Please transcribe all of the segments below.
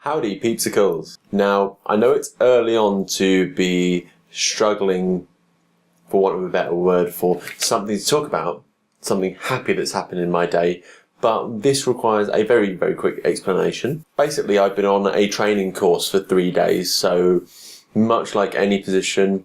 Howdy, peepsicles. Now, I know it's early on to be struggling, for want of a better word, for something to talk about, something happy that's happened in my day, but this requires a very, very quick explanation. Basically, I've been on a training course for 3 days, so much like any position,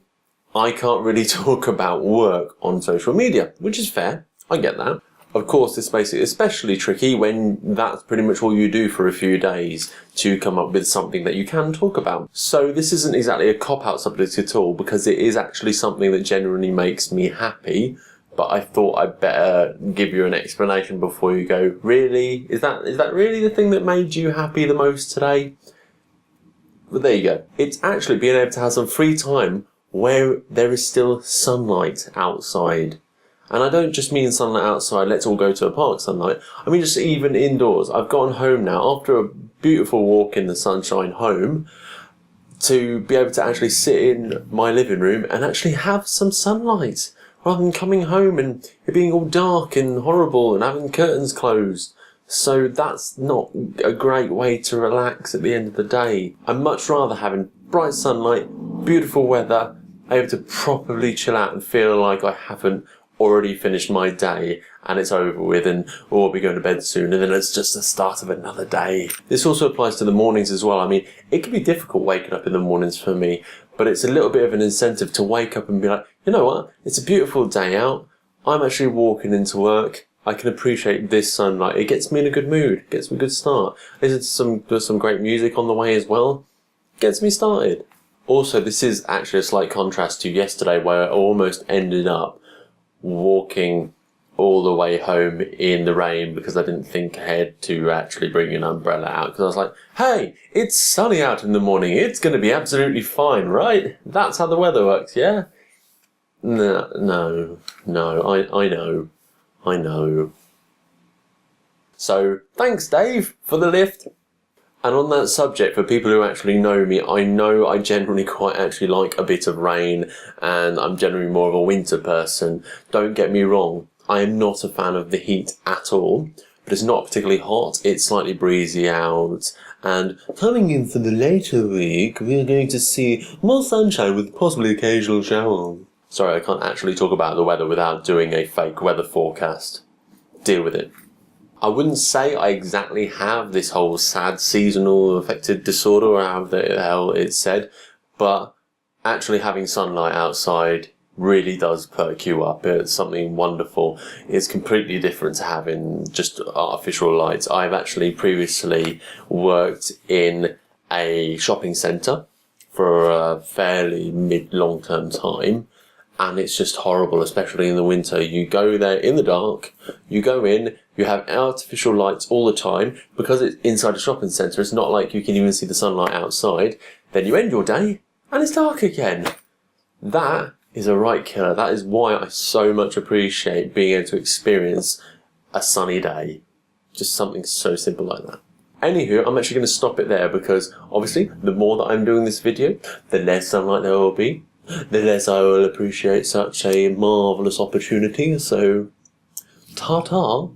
I can't really talk about work on social media, which is fair. I get that. Of course, this makes it especially tricky when that's pretty much all you do for a few days to come up with something that you can talk about. So this isn't exactly a cop-out subject at all, because it is actually something that genuinely makes me happy. But I thought I'd better give you an explanation before you go, really? Is that really the thing that made you happy the most today? But there you go. It's actually being able to have some free time where there is still sunlight outside. And I don't just mean sunlight outside, let's all go to a park sunlight. I mean just even indoors. I've gotten home now after a beautiful walk in the sunshine home to be able to actually sit in my living room and actually have some sunlight rather than coming home and it being all dark and horrible and having curtains closed. So that's not a great way to relax at the end of the day. I'd much rather having bright sunlight, beautiful weather, able to properly chill out and feel like I haven't already finished my day and it's over with and I'll be going to bed soon and then it's just the start of another day. This also applies to the mornings as well. I mean, it can be difficult waking up in the mornings for me, but it's a little bit of an incentive to wake up and be like, you know what, it's a beautiful day out, I'm actually walking into work, I can appreciate this sunlight, it gets me in a good mood, gets me a good start. Listen to some great music on the way as well, gets me started. Also, this is actually a slight contrast to yesterday where I almost ended up walking all the way home in the rain because I didn't think ahead to actually bring an umbrella out, because I was like, hey, it's sunny out in the morning, it's going to be absolutely fine, right? That's how the weather works, yeah? No, I know. So, thanks Dave for the lift. And on that subject, for people who actually know me, I know I generally quite actually like a bit of rain and I'm generally more of a winter person. Don't get me wrong, I am not a fan of the heat at all, but it's not particularly hot, it's slightly breezy out. And coming into the later week, we're going to see more sunshine with possibly occasional showers. Sorry, I can't actually talk about the weather without doing a fake weather forecast. Deal with it. I wouldn't say I exactly have this whole sad seasonal affective disorder or however the hell it's said, but actually having sunlight outside really does perk you up. It's something wonderful. It's completely different to having just artificial lights. I've actually previously worked in a shopping centre for a fairly mid-long-term time, and it's just horrible, especially in the winter. You go there in the dark, you go in, you have artificial lights all the time. Because it's inside a shopping centre, it's not like you can even see the sunlight outside. Then you end your day, and it's dark again. That is a right killer. That is why I so much appreciate being able to experience a sunny day. Just something so simple like that. Anywho, I'm actually going to stop it there because, obviously, the more that I'm doing this video, the less sunlight there will be, the less I will appreciate such a marvellous opportunity. So, ta-ta.